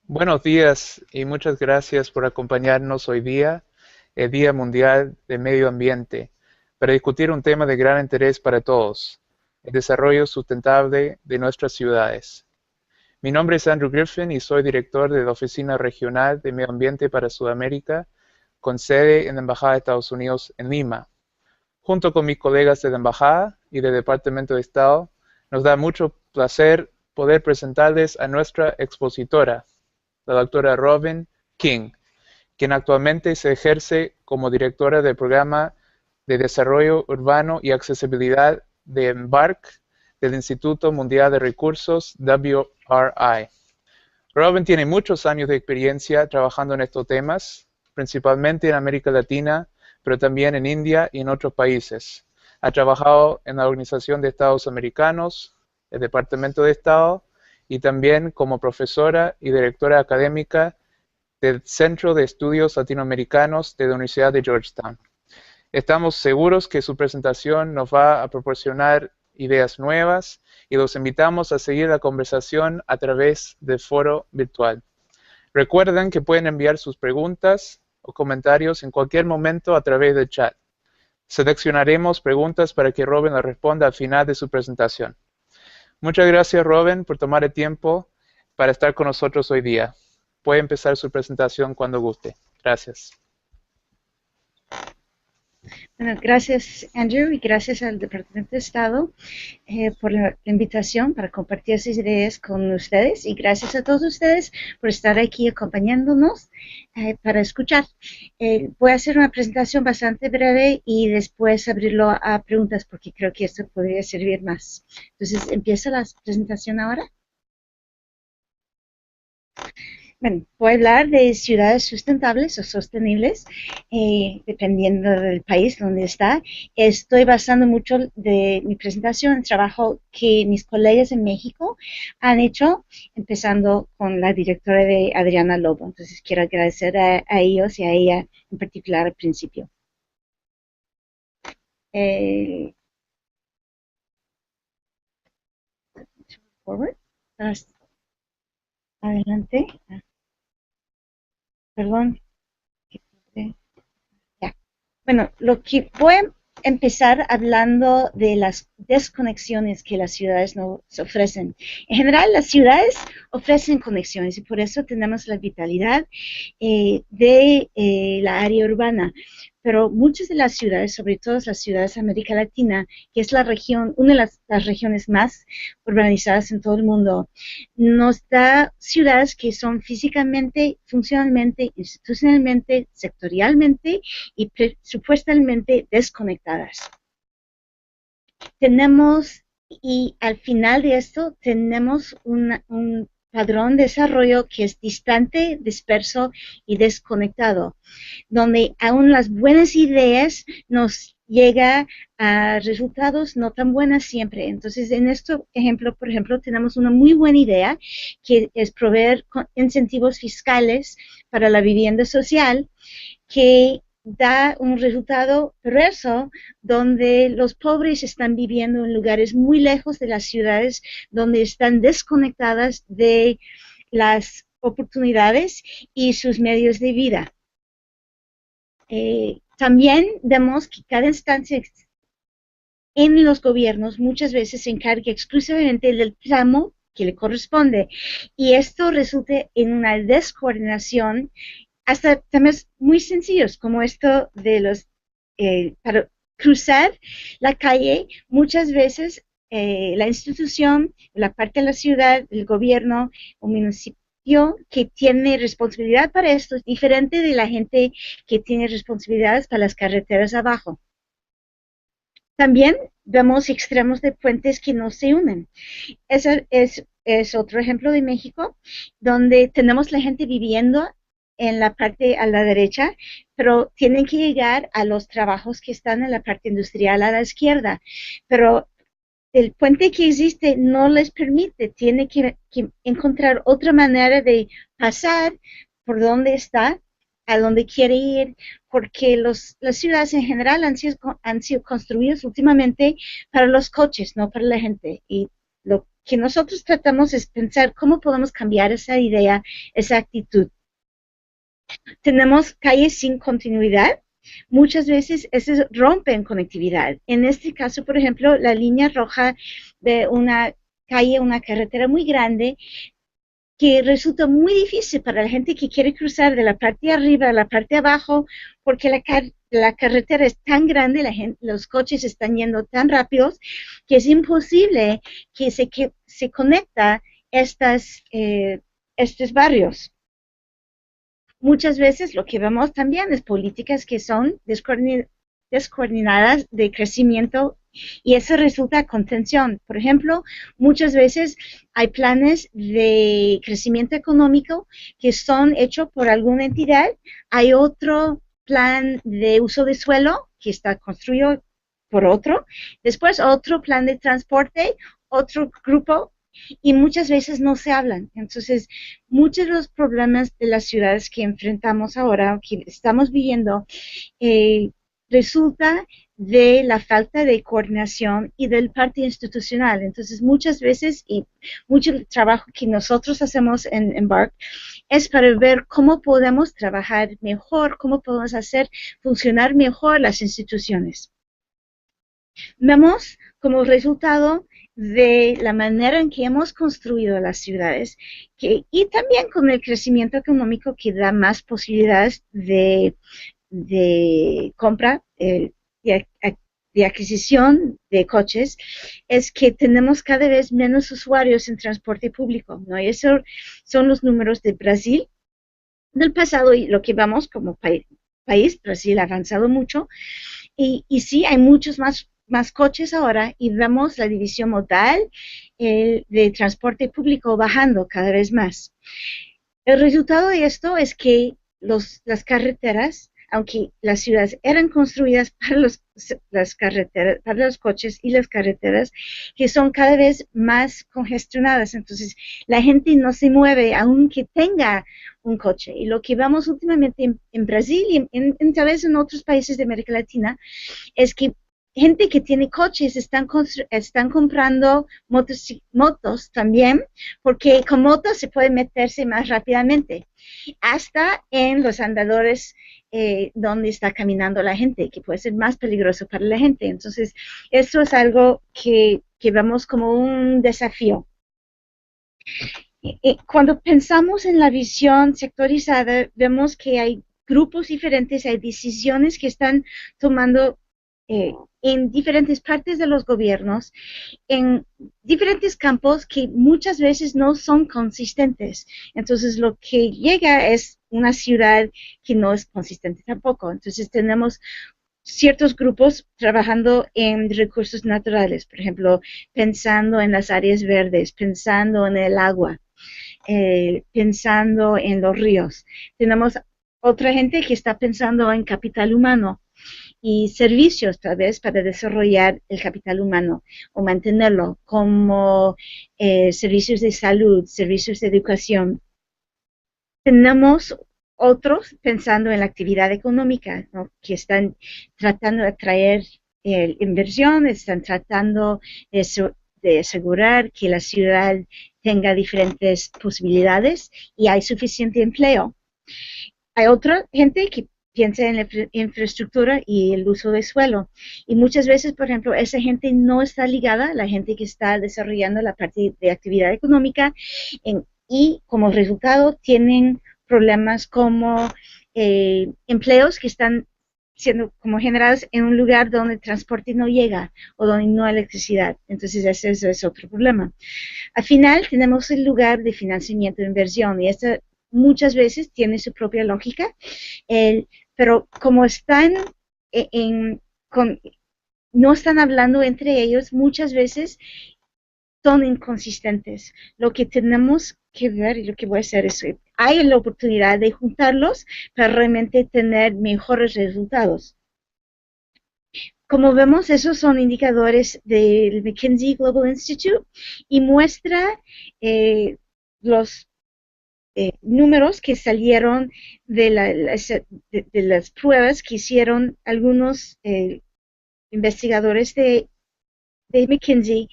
Buenos días y muchas gracias por acompañarnos hoy día, el Día Mundial del Medio Ambiente, para discutir un tema de gran interés para todos, el desarrollo sustentable de nuestras ciudades. Mi nombre es Andrew Griffin y soy director de la Oficina Regional de Medio Ambiente para Sudamérica, con sede en la Embajada de Estados Unidos en Lima. Junto con mis colegas de la Embajada y del Departamento de Estado, nos da mucho placer poder presentarles a nuestra expositora, la doctora Robin King, quien actualmente se ejerce como directora del Programa de Desarrollo Urbano y Accesibilidad de EMBARC del Instituto Mundial de Recursos WRI. Robin tiene muchos años de experiencia trabajando en estos temas, principalmente en América Latina, pero también en India y en otros países. Ha trabajado en la Organización de Estados Americanos, el Departamento de Estado y también como profesora y directora académica del Centro de Estudios Latinoamericanos de la Universidad de Georgetown. Estamos seguros que su presentación nos va a proporcionar ideas nuevas y los invitamos a seguir la conversación a través del foro virtual. Recuerden que pueden enviar sus preguntas o comentarios en cualquier momento a través del chat. Seleccionaremos preguntas para que Robin las responda al final de su presentación. Muchas gracias, Robin, por tomar el tiempo para estar con nosotros hoy día. Puede empezar su presentación cuando guste. Gracias. Bueno, gracias Andrew y gracias al Departamento de Estado por la invitación para compartir esas ideas con ustedes y gracias a todos ustedes por estar aquí acompañándonos para escuchar. Voy a hacer una presentación bastante breve y después abrirlo a preguntas porque creo que esto podría servir más. Entonces, ¿empieza la presentación ahora? Bueno, voy a hablar de ciudades sustentables o sostenibles, dependiendo del país donde está. Estoy basando mucho de mi presentación en trabajo que mis colegas en México han hecho, empezando con la directora de Adriana Lobo. Entonces, quiero agradecer a ellos y a ella en particular al principio. Eh, forward, adelante. Perdón. Ya. Bueno, lo que voy a empezar hablando de las desconexiones que las ciudades nos ofrecen. En general, las ciudades ofrecen conexiones y por eso tenemos la vitalidad de la área urbana. Pero muchas de las ciudades, sobre todo las ciudades de América Latina, que es la región, una de las regiones más urbanizadas en todo el mundo, nos da ciudades que son físicamente, funcionalmente, institucionalmente, sectorialmente y presupuestalmente desconectadas. Tenemos, y al final de esto, tenemos un padrón de desarrollo que es distante, disperso y desconectado, donde aún las buenas ideas nos llega a resultados no tan buenas siempre. Entonces, en este ejemplo, por ejemplo, tenemos una muy buena idea que es proveer incentivos fiscales para la vivienda social que da un resultado perverso donde los pobres están viviendo en lugares muy lejos de las ciudades, donde están desconectadas de las oportunidades y sus medios de vida. También vemos que cada instancia en los gobiernos muchas veces se encarga exclusivamente del tramo que le corresponde y esto resulta en una descoordinación hasta temas muy sencillos como esto de los para cruzar la calle muchas veces la institución, la parte de la ciudad, el gobierno o municipio que tiene responsabilidad para esto es diferente de la gente que tiene responsabilidades para las carreteras abajo. También vemos extremos de puentes que no se unen. Ese es otro ejemplo de México, donde tenemos la gente viviendo en la parte a la derecha, pero tienen que llegar a los trabajos que están en la parte industrial a la izquierda. Pero el puente que existe no les permite, tiene que encontrar otra manera de pasar por donde está, a donde quiere ir, porque las ciudades en general han sido construidas últimamente para los coches, no para la gente. Y lo que nosotros tratamos es pensar cómo podemos cambiar esa idea, esa actitud. Tenemos calles sin continuidad. Muchas veces esas rompen conectividad. En este caso, por ejemplo, la línea roja de una calle, una carretera muy grande, que resulta muy difícil para la gente que quiere cruzar de la parte de arriba a la parte de abajo, porque la carretera es tan grande, los coches están yendo tan rápidos, que es imposible que se conecta estos barrios. Muchas veces lo que vemos también es políticas que son descoordinadas de crecimiento y eso resulta con tensión. Por ejemplo, muchas veces hay planes de crecimiento económico que son hechos por alguna entidad, hay otro plan de uso de suelo que está construido por otro, después otro plan de transporte, otro grupo, y muchas veces no se hablan. Entonces, muchos de los problemas de las ciudades que enfrentamos ahora, que estamos viviendo, resulta de la falta de coordinación y del parte institucional. Entonces, muchas veces, y mucho del trabajo que nosotros hacemos en Embark es para ver cómo podemos trabajar mejor, cómo podemos hacer funcionar mejor las instituciones. Vemos como resultado de la manera en que hemos construido las ciudades y también con el crecimiento económico que da más posibilidades de compra, de adquisición de coches, es que tenemos cada vez menos usuarios en transporte público, ¿no? Y esos son los números de Brasil del pasado y lo que vamos como país. Brasil ha avanzado mucho y sí, hay muchos más coches ahora y vemos la división modal de transporte público bajando cada vez más. El resultado de esto es que las carreteras, aunque las ciudades eran construidas para las carreteras, para los coches y las carreteras, que son cada vez más congestionadas. Entonces, la gente no se mueve aunque tenga un coche. Y lo que vemos últimamente en Brasil y tal vez en otros países de América Latina es que gente que tiene coches están comprando motos también, porque con motos se puede meterse más rápidamente, hasta en los andadores donde está caminando la gente, que puede ser más peligroso para la gente. Entonces, eso es algo que vemos como un desafío. Cuando pensamos en la visión sectorizada, vemos que hay grupos diferentes, hay decisiones que están tomando en diferentes partes de los gobiernos, en diferentes campos que muchas veces no son consistentes. Entonces, lo que llega es una ciudad que no es consistente tampoco. Entonces, tenemos ciertos grupos trabajando en recursos naturales, por ejemplo, pensando en las áreas verdes, pensando en el agua, pensando en los ríos. Tenemos otra gente que está pensando en capital humano y servicios tal vez para desarrollar el capital humano o mantenerlo, como servicios de salud, servicios de educación. Tenemos otros pensando en la actividad económica, ¿no? Que están tratando de atraer inversión, están tratando de asegurar que la ciudad tenga diferentes posibilidades y hay suficiente empleo. Hay otra gente que piensa en la infraestructura y el uso de suelo. Y muchas veces, por ejemplo, esa gente no está ligada, la gente que está desarrollando la parte de actividad económica, y como resultado tienen problemas como empleos que están siendo como generados en un lugar donde el transporte no llega o donde no hay electricidad. Entonces ese es otro problema. Al final tenemos el lugar de financiamiento de inversión y esto muchas veces tiene su propia lógica, pero como están no están hablando entre ellos, muchas veces son inconsistentes. Lo que tenemos que ver y lo que voy a hacer es que hay la oportunidad de juntarlos para realmente tener mejores resultados. Como vemos, esos son indicadores del McKinsey Global Institute y muestra los números que salieron de las pruebas que hicieron algunos investigadores de McKinsey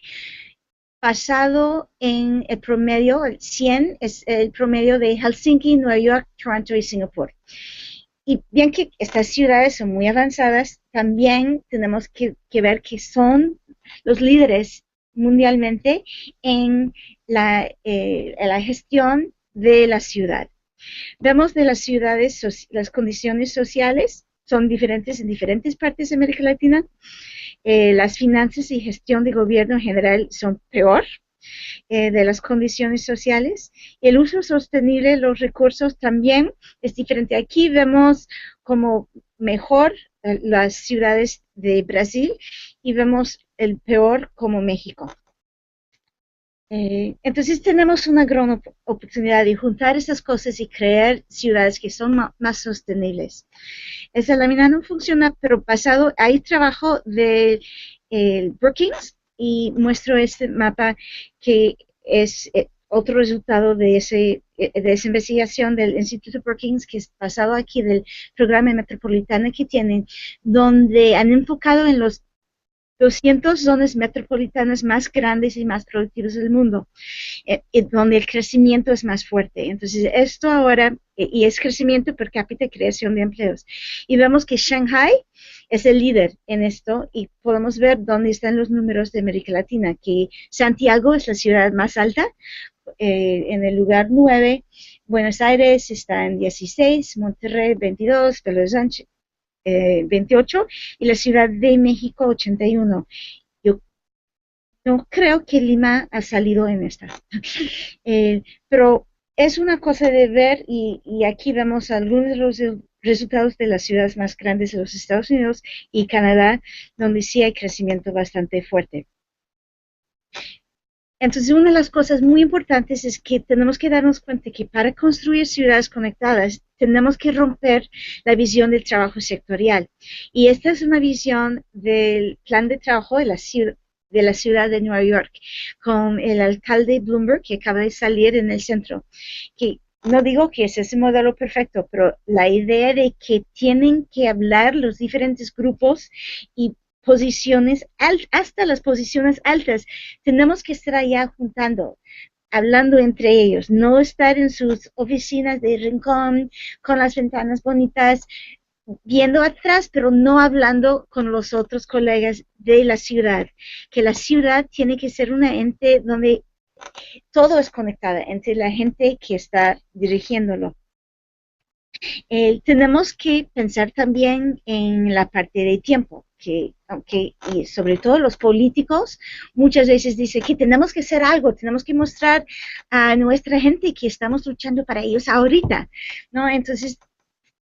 basado en el promedio, el 100 es el promedio de Helsinki, Nueva York, Toronto y Singapur. Y bien que estas ciudades son muy avanzadas, también tenemos que ver que son los líderes mundialmente en la gestión de la ciudad. Vemos de las ciudades, las condiciones sociales son diferentes en diferentes partes de América Latina. Las finanzas y gestión de gobierno en general son peor de las condiciones sociales. El uso sostenible de los recursos también es diferente. Aquí vemos como mejor las ciudades de Brasil y vemos el peor como México. Entonces tenemos una gran oportunidad de juntar esas cosas y crear ciudades que son más sostenibles. Esa lámina no funciona, pero basado, hay trabajo de Brookings y muestro este mapa que es otro resultado de esa investigación del Instituto Brookings, que es basado aquí del programa metropolitano que tienen, donde han enfocado en los 200 zonas metropolitanas más grandes y más productivas del mundo, donde el crecimiento es más fuerte. Entonces, esto ahora, y es crecimiento per cápita y creación de empleos. Y vemos que Shanghai es el líder en esto y podemos ver dónde están los números de América Latina, que Santiago es la ciudad más alta, en el lugar 9, Buenos Aires está en 16, Monterrey 22, Belo Horizonte 28 y la Ciudad de México 81. Yo no creo que Lima ha salido en esta, pero es una cosa de ver y aquí vemos algunos de los resultados de las ciudades más grandes de los Estados Unidos y Canadá, donde sí hay crecimiento bastante fuerte. Entonces, una de las cosas muy importantes es que tenemos que darnos cuenta que para construir ciudades conectadas, tenemos que romper la visión del trabajo sectorial. Y esta es una visión del plan de trabajo de la ciudad de Nueva York, con el alcalde Bloomberg, que acaba de salir en el centro, que no digo que ese es el modelo perfecto, pero la idea de que tienen que hablar los diferentes grupos y posiciones, hasta las posiciones altas, tenemos que estar allá juntando, hablando entre ellos, no estar en sus oficinas de rincón, con las ventanas bonitas, viendo atrás, pero no hablando con los otros colegas de la ciudad, que la ciudad tiene que ser una ente donde todo es conectado entre la gente que está dirigiéndolo. Tenemos que pensar también en la parte de tiempo, que aunque, y sobre todo los políticos, muchas veces dicen que tenemos que hacer algo, tenemos que mostrar a nuestra gente que estamos luchando para ellos ahorita, ¿no? Entonces,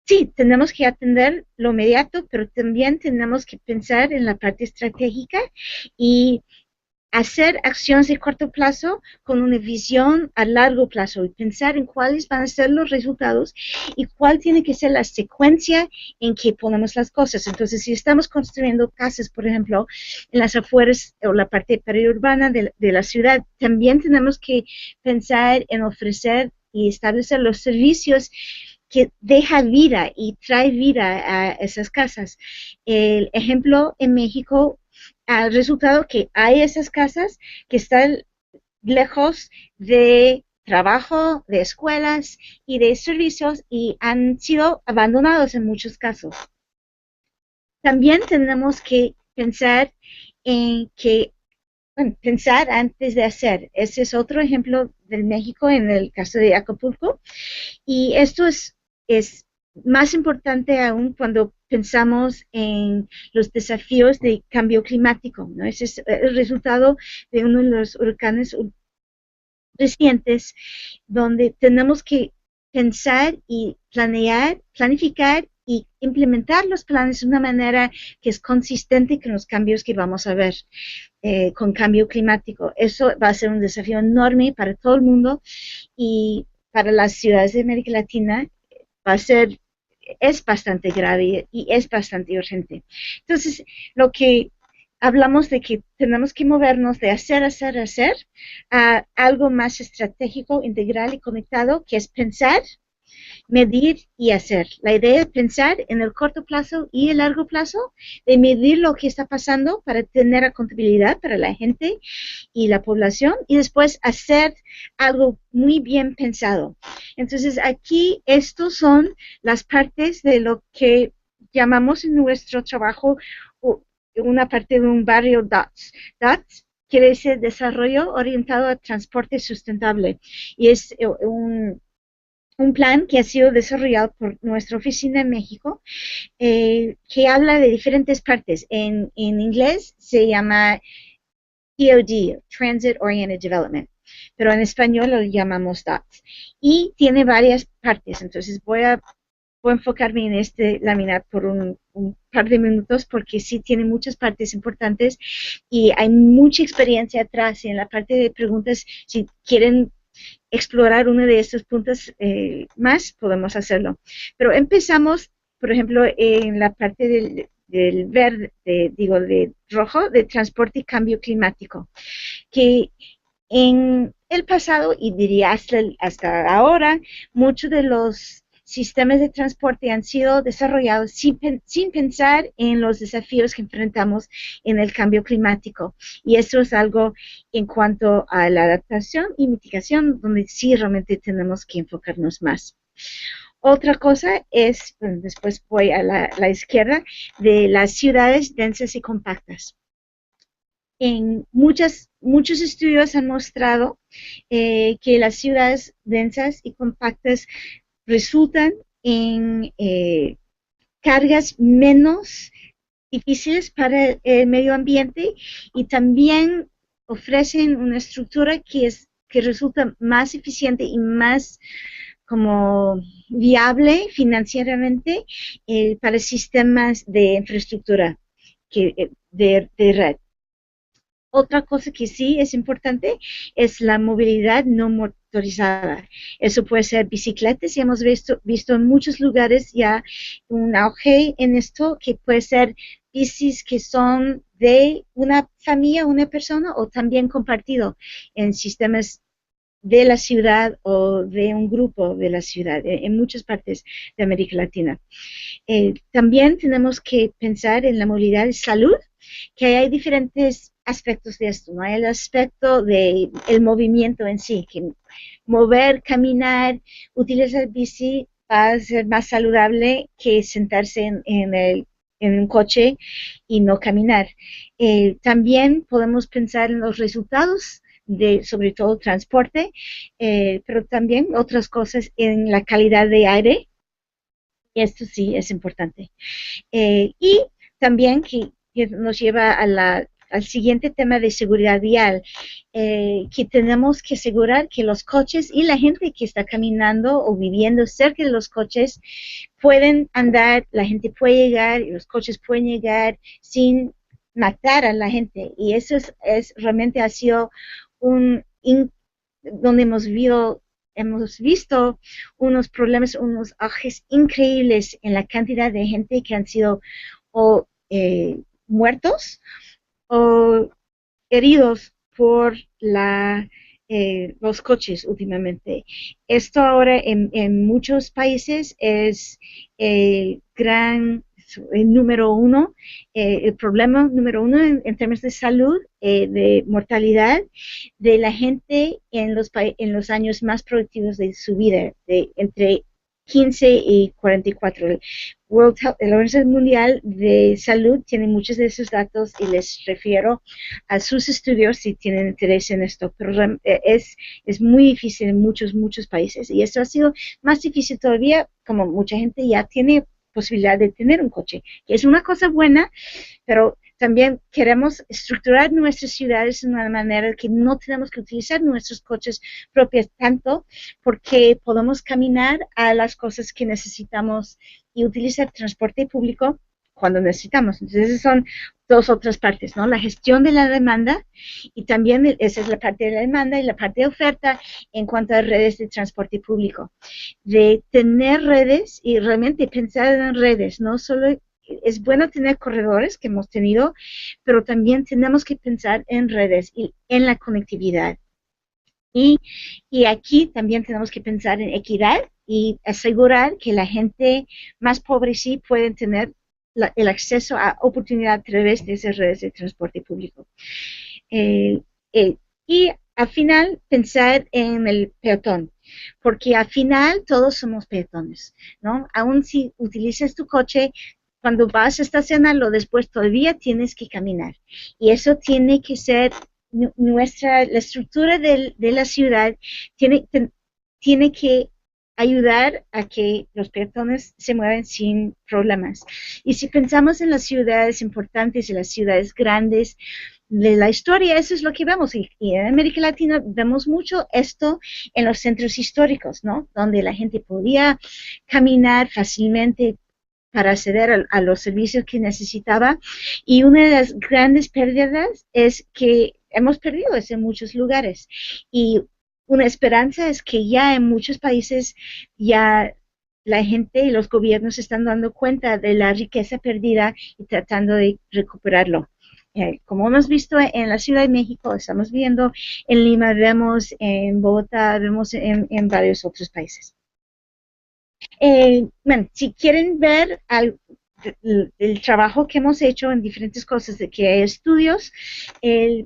sí, tenemos que atender lo inmediato, pero también tenemos que pensar en la parte estratégica y hacer acciones de corto plazo con una visión a largo plazo y pensar en cuáles van a ser los resultados y cuál tiene que ser la secuencia en que ponemos las cosas. Entonces, si estamos construyendo casas, por ejemplo, en las afueras o la parte periurbana de la ciudad, también tenemos que pensar en ofrecer y establecer los servicios que deja vida y trae vida a esas casas. El ejemplo en México ha resultado que hay esas casas que están lejos de trabajo, de escuelas y de servicios y han sido abandonados en muchos casos. También tenemos que pensar en que, bueno, pensar antes de hacer. Ese es otro ejemplo del México en el caso de Acapulco. Y esto es más importante aún cuando pensamos en los desafíos de cambio climático, ¿no? Ese es el resultado de uno de los huracanes recientes, donde tenemos que pensar y planificar y implementar los planes de una manera que es consistente con los cambios que vamos a ver con cambio climático. Eso va a ser un desafío enorme para todo el mundo y para las ciudades de América Latina es bastante grave y es bastante urgente. Entonces, lo que hablamos de que tenemos que movernos de hacer a algo más estratégico, integral y conectado, que es pensar medir y hacer. La idea es pensar en el corto plazo y el largo plazo, de medir lo que está pasando para tener accountabilidad para la gente y la población y después hacer algo muy bien pensado. Entonces aquí estos son las partes de lo que llamamos en nuestro trabajo una parte de un barrio DOTS. DOTS quiere decir desarrollo orientado a transporte sustentable y es un plan que ha sido desarrollado por nuestra oficina en México, que habla de diferentes partes. En inglés se llama TOD, Transit Oriented Development, pero en español lo llamamos DOTS. Y tiene varias partes, entonces voy a enfocarme en este laminar por un par de minutos porque sí tiene muchas partes importantes y hay mucha experiencia atrás y en la parte de preguntas, si quieren explorar uno de estos puntos más, podemos hacerlo. Pero empezamos, por ejemplo, en la parte del verde, de rojo, de transporte y cambio climático, que en el pasado, y diría hasta ahora, muchos de los sistemas de transporte han sido desarrollados sin pensar en los desafíos que enfrentamos en el cambio climático. Y eso es algo en cuanto a la adaptación y mitigación, donde sí realmente tenemos que enfocarnos más. Otra cosa es, bueno, después voy a la izquierda, de las ciudades densas y compactas. En muchos estudios han mostrado que las ciudades densas y compactas resultan en cargas menos difíciles para el medio ambiente y también ofrecen una estructura que resulta más eficiente y más como viable financieramente para sistemas de infraestructura de red. Otra cosa que sí es importante es la movilidad no motorizada. Eso puede ser bicicletas y hemos visto en muchos lugares ya un auge en esto, que puede ser bicis que son de una familia, una persona o también compartido en sistemas de la ciudad o de un grupo de la ciudad en muchas partes de América Latina. También tenemos que pensar en la movilidad de salud, que hay diferentes aspectos de esto, ¿no? El aspecto del movimiento en sí, que mover, caminar, utilizar bici va a ser más saludable que sentarse en un coche y no caminar. También podemos pensar en los resultados de, sobre todo, transporte, pero también otras cosas en la calidad de aire. Esto sí es importante. Y también que nos lleva al siguiente tema de seguridad vial, que tenemos que asegurar que los coches y la gente que está caminando o viviendo cerca de los coches pueden andar, la gente puede llegar y los coches pueden llegar sin matar a la gente. Y eso es realmente ha sido donde hemos visto unos problemas, unos auges increíbles en la cantidad de gente que han sido o muertos o heridos por los coches últimamente. Esto ahora en muchos países es el número uno, el problema número uno en términos de salud, de mortalidad de la gente en los años más productivos de su vida, entre 15 y 44. La Organización Mundial de Salud tiene muchos de esos datos y les refiero a sus estudios si tienen interés en esto, pero es muy difícil en muchos países y esto ha sido más difícil todavía, como mucha gente ya tiene posibilidad de tener un coche, que es una cosa buena, pero también queremos estructurar nuestras ciudades de una manera que no tenemos que utilizar nuestros coches propios tanto, porque podemos caminar a las cosas que necesitamos y utilizar transporte público cuando necesitamos. Entonces, esas son dos otras partes, ¿no? La gestión de la demanda y también esa es la parte de la demanda y la parte de oferta en cuanto a redes de transporte público. De tener redes y realmente pensar en redes, no solo es bueno tener corredores que hemos tenido, pero también tenemos que pensar en redes y en la conectividad. Y, y aquí también tenemos que pensar en equidad y asegurar que la gente más pobre sí pueden tener el acceso a oportunidad a través de esas redes de transporte público. Eh, eh, y al final pensar en el peatón, porque al final todos somos peatones, ¿no? Aún si utilizas tu coche, cuando vas a estacionarlo después todavía tienes que caminar. Y eso tiene que ser la estructura de la ciudad tiene que ayudar a que los peatones se muevan sin problemas. Y si pensamos en las ciudades importantes y las ciudades grandes, de la historia, eso es lo que vemos. Y en América Latina vemos mucho esto en los centros históricos, ¿no? Donde la gente podía caminar fácilmente para acceder a los servicios que necesitaba. Y una de las grandes pérdidas es que hemos perdido eso en muchos lugares. Y una esperanza es que ya en muchos países ya la gente y los gobiernos se están dando cuenta de la riqueza perdida y tratando de recuperarlo. Como hemos visto en la Ciudad de México, estamos viendo en Lima, vemos en Bogotá, vemos en varios otros países. Bueno, si quieren ver el trabajo que hemos hecho en diferentes cosas, de que hay estudios,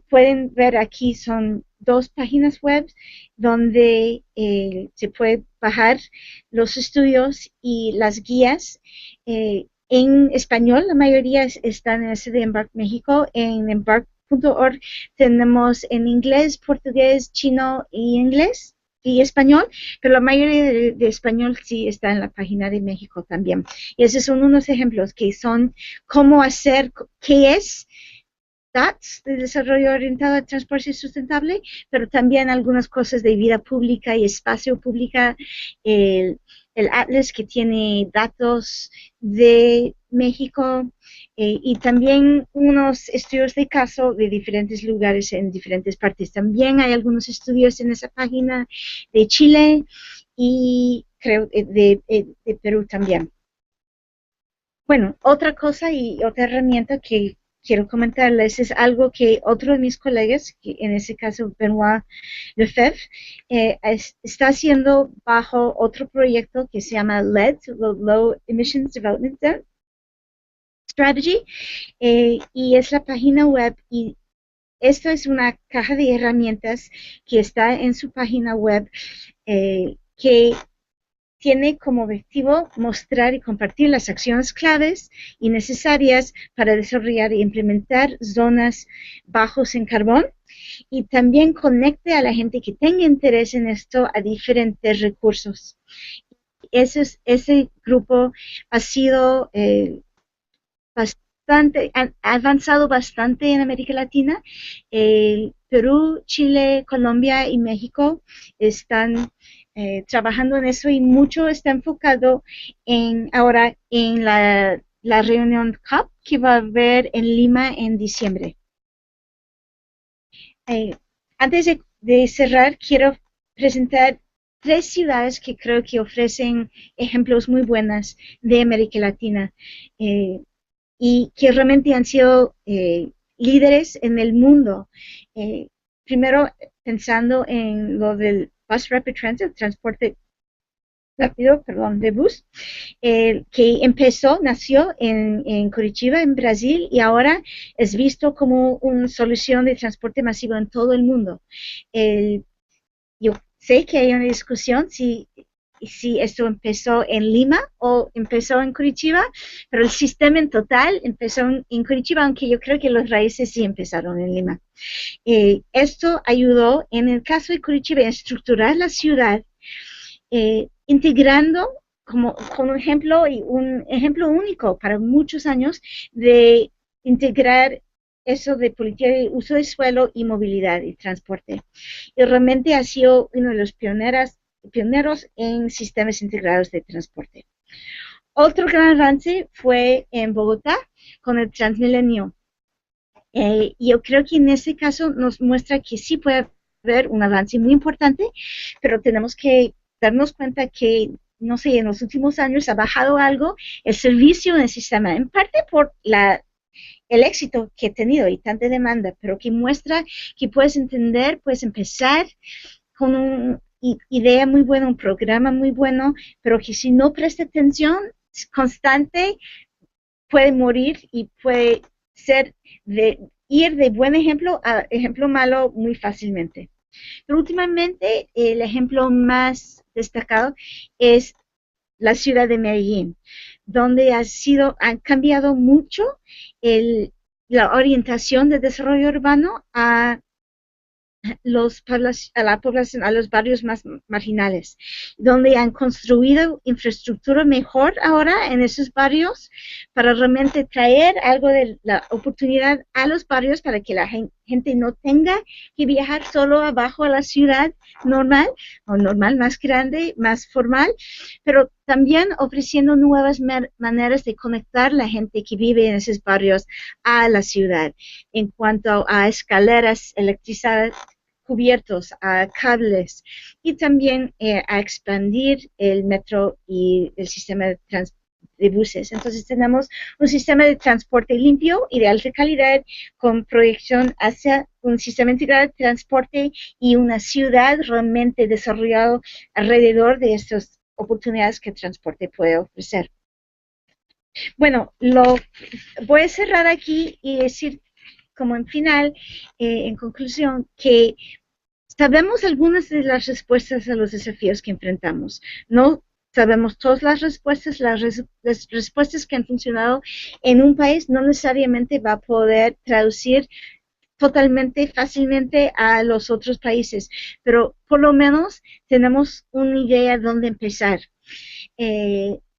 pueden ver aquí son 2 páginas web donde se puede bajar los estudios y las guías en español. La mayoría están en ese de Embark México. En embark.org tenemos en inglés, portugués, chino y inglés y español, pero la mayoría de español sí está en la página de México también. Y esos son unos ejemplos que son cómo hacer, qué es DATS, de desarrollo orientado al transporte sustentable, pero también algunas cosas de vida pública y espacio pública, el Atlas que tiene datos de México, y también unos estudios de caso de diferentes lugares en diferentes partes. También hay algunos estudios en esa página de Chile y creo de Perú también. Bueno, otra cosa y otra herramienta que quiero comentarles es algo que otro de mis colegas, que en ese caso Benoit Lefebvre, está haciendo bajo otro proyecto que se llama LED, Low Emissions Development Strategy, y es la página web, y esto es una caja de herramientas que está en su página web, que tiene como objetivo mostrar y compartir las acciones claves y necesarias para desarrollar e implementar zonas bajos en carbón, y también conecte a la gente que tenga interés en esto a diferentes recursos. Ese grupo ha sido ha avanzado bastante en América Latina. Perú, Chile, Colombia y México están trabajando en eso, y mucho está enfocado ahora en la reunión COP que va a haber en Lima en diciembre. Antes de cerrar, quiero presentar 3 ciudades que creo que ofrecen ejemplos muy buenos de América Latina, y que realmente han sido líderes en el mundo. Primero, pensando en lo del Bus Rapid Transit, transporte rápido, perdón, de bus, que nació en Curitiba, en Brasil, y ahora es visto como una solución de transporte masivo en todo el mundo. Yo sé que hay una discusión si esto empezó en Lima o empezó en Curitiba, pero el sistema en total empezó en Curitiba, aunque yo creo que los raíces sí empezaron en Lima. Esto ayudó, en el caso de Curitiba, a estructurar la ciudad, integrando como un ejemplo, y un ejemplo único para muchos años, de integrar eso de política de uso de suelo y movilidad y transporte. Y realmente ha sido uno de los pioneros en sistemas integrados de transporte. Otro gran avance fue en Bogotá con el Transmilenio. Yo creo que en ese caso nos muestra que sí puede haber un avance muy importante, pero tenemos que darnos cuenta que, no sé, en los últimos años ha bajado algo el servicio del sistema, en parte por el éxito que ha tenido y tanta demanda, pero que muestra que puedes entender, puedes empezar con una idea muy buena, un programa muy bueno, pero que si no presta atención constante, puede morir y puede ir de buen ejemplo a ejemplo malo muy fácilmente. Pero últimamente el ejemplo más destacado es la ciudad de Medellín, donde han cambiado mucho la orientación de desarrollo urbano a la población, a los barrios más marginales, donde han construido infraestructura mejor ahora en esos barrios para realmente traer algo de la oportunidad a los barrios para que la gente no tenga que viajar solo abajo a la ciudad normal, o normal más grande, más formal, pero también ofreciendo nuevas maneras de conectar la gente que vive en esos barrios a la ciudad, en cuanto a escaleras electrizadas cubiertos, a cables y también a expandir el metro y el sistema de buses. Entonces tenemos un sistema de transporte limpio y de alta calidad con proyección hacia un sistema integrado de transporte y una ciudad realmente desarrollada alrededor de estas oportunidades que el transporte puede ofrecer. Bueno, voy a cerrar aquí y decir como en final, en conclusión, que sabemos algunas de las respuestas a los desafíos que enfrentamos. No sabemos todas las respuestas. Las respuestas que han funcionado en un país no necesariamente va a poder traducir totalmente fácilmente a los otros países, pero por lo menos tenemos una idea de dónde empezar.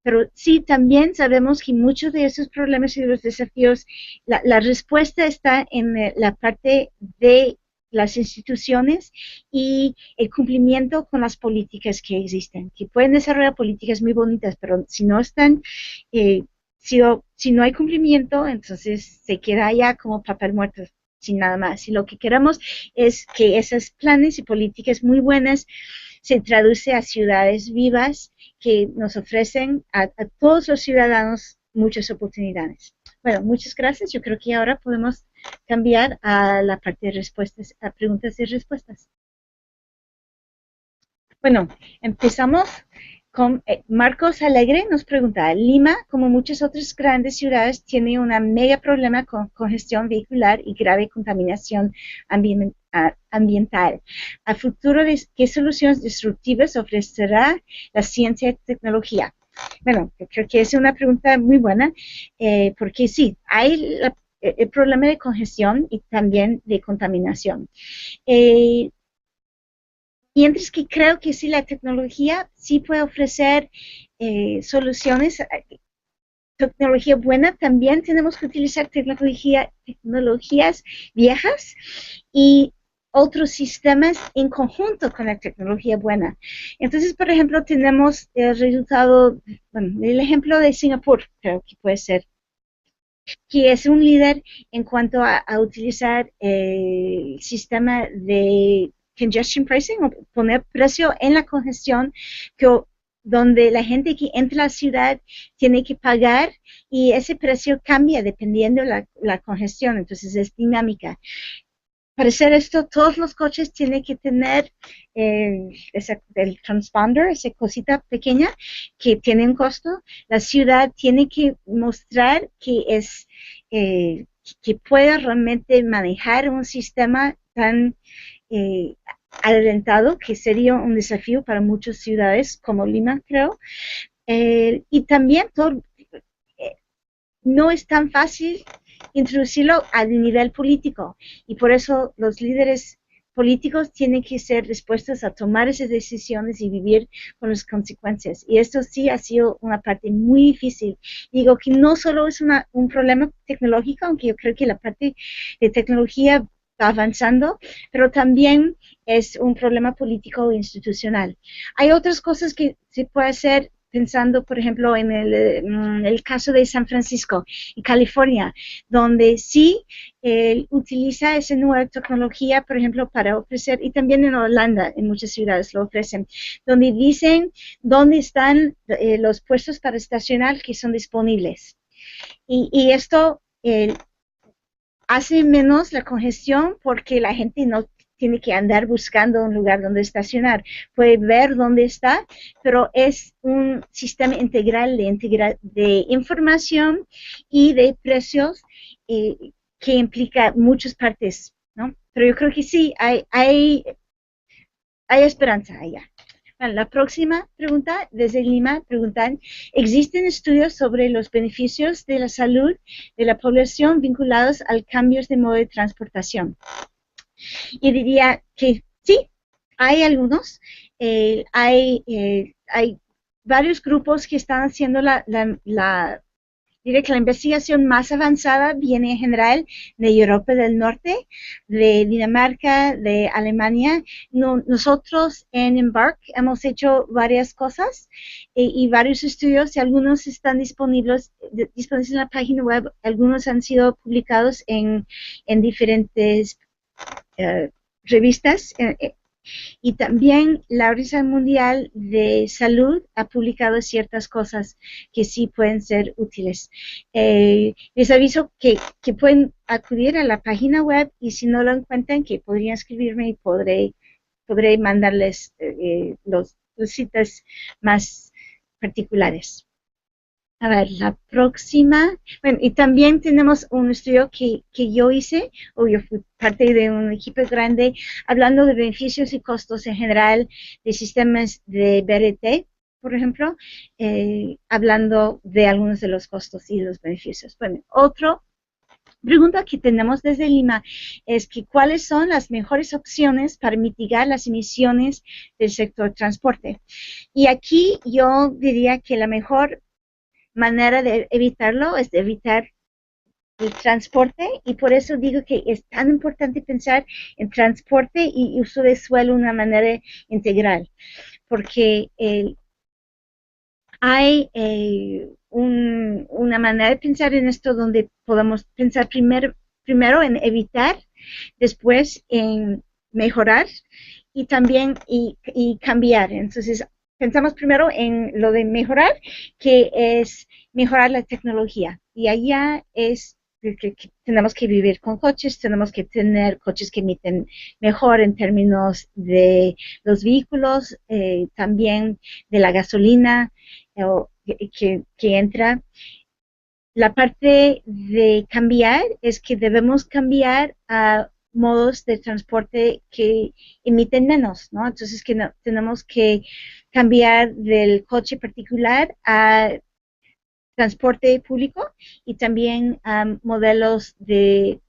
Pero sí, también sabemos que muchos de esos problemas y los desafíos, la respuesta está en la parte de las instituciones y el cumplimiento con las políticas que existen, que pueden desarrollar políticas muy bonitas, pero si no están, si no hay cumplimiento, entonces se queda ya como papel muerto, sin nada más. Y lo que queremos es que esos planes y políticas muy buenas se traduce a ciudades vivas que nos ofrecen a todos los ciudadanos muchas oportunidades. Bueno, muchas gracias. Yo creo que ahora podemos cambiar a la parte de respuestas, a preguntas y respuestas. Bueno, empezamos con Marcos Alegre nos pregunta, Lima, como muchas otras grandes ciudades, tiene un mega problema con congestión vehicular y grave contaminación ambiental. A futuro, ¿qué soluciones disruptivas ofrecerá la ciencia y tecnología? Bueno, yo creo que es una pregunta muy buena, porque sí, hay el problema de congestión y también de contaminación. Mientras que creo que sí, la tecnología sí puede ofrecer soluciones, tecnología buena, también tenemos que utilizar tecnologías viejas y otros sistemas en conjunto con la tecnología buena. Entonces, por ejemplo, tenemos el resultado, bueno, el ejemplo de Singapur, creo que puede ser, que es un líder en cuanto a utilizar el sistema de congestion pricing, o poner precio en la congestión, donde la gente que entra a la ciudad tiene que pagar y ese precio cambia dependiendo de la congestión, entonces es dinámica. Para hacer esto, todos los coches tienen que tener el transponder, esa cosita pequeña que tiene un costo. La ciudad tiene que mostrar que que pueda realmente manejar un sistema tan adelantado, que sería un desafío para muchas ciudades como Lima, creo. Y también no es tan fácil introducirlo al nivel político, y por eso los líderes políticos tienen que ser dispuestos a tomar esas decisiones y vivir con las consecuencias. Y esto sí ha sido una parte muy difícil. Digo que no solo es un problema tecnológico, aunque yo creo que la parte de tecnología va avanzando, pero también es un problema político e institucional. Hay otras cosas que se puede hacer pensando, por ejemplo, en el caso de San Francisco y California, donde sí utiliza esa nueva tecnología, por ejemplo, para ofrecer, y también en Holanda, en muchas ciudades lo ofrecen, donde dicen dónde están los puestos para estacionar que son disponibles. Y esto hace menos la congestión porque la gente no tiene que andar buscando un lugar donde estacionar. Puede ver dónde está, pero es un sistema integral de información y de precios que implica muchas partes, ¿no? Pero yo creo que sí, hay esperanza allá. Bueno, la próxima pregunta, desde Lima, preguntan, ¿existen estudios sobre los beneficios de la salud de la población vinculados al cambios de modo de transportación? Y diría que sí, hay algunos. Hay varios grupos que están haciendo diré que la investigación más avanzada viene en general de Europa del Norte, de Dinamarca, de Alemania. Nosotros en Embark hemos hecho varias cosas y varios estudios y algunos están disponibles en la página web, algunos han sido publicados en diferentes revistas. Y también la Organización Mundial de Salud ha publicado ciertas cosas que sí pueden ser útiles. Les aviso que pueden acudir a la página web y si no lo encuentran, que podrían escribirme y podré mandarles los citas más particulares. A ver, la próxima. Bueno, y también tenemos un estudio que yo hice, o yo fui parte de un equipo grande, hablando de beneficios y costos en general de sistemas de BRT, por ejemplo, hablando de algunos de los costos y los beneficios. Bueno, otra pregunta que tenemos desde Lima es que cuáles son las mejores opciones para mitigar las emisiones del sector transporte. Y aquí yo diría que la mejor manera de evitarlo es de evitar el transporte y por eso digo que es tan importante pensar en transporte y uso de suelo de una manera integral, porque hay una manera de pensar en esto donde podemos pensar primero en evitar, después en mejorar y también y cambiar. Entonces, pensamos primero en lo de mejorar, que es mejorar la tecnología. Y allá es que tenemos que vivir con coches, tenemos que tener coches que emiten mejor en términos de los vehículos, también de la gasolina que entra. La parte de cambiar es que debemos cambiar a modos de transporte que emiten menos, ¿no? Entonces que tenemos que cambiar del coche particular a transporte público y también modelos de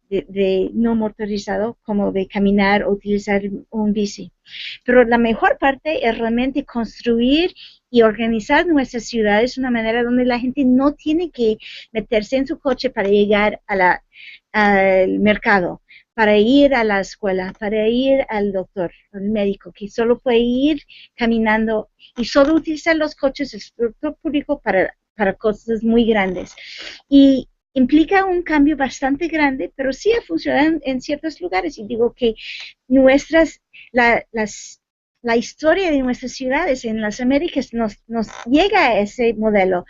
no motorizado como de caminar o utilizar un bici. Pero la mejor parte es realmente construir y organizar nuestras ciudades de una manera donde la gente no tiene que meterse en su coche para llegar al mercado, para ir a la escuela, para ir al doctor, al médico, que solo puede ir caminando y solo utilizar los coches del sector público para cosas muy grandes. Y implica un cambio bastante grande, pero sí ha funcionado en ciertos lugares. Y digo que la historia de nuestras ciudades en las Américas nos llega a ese modelo.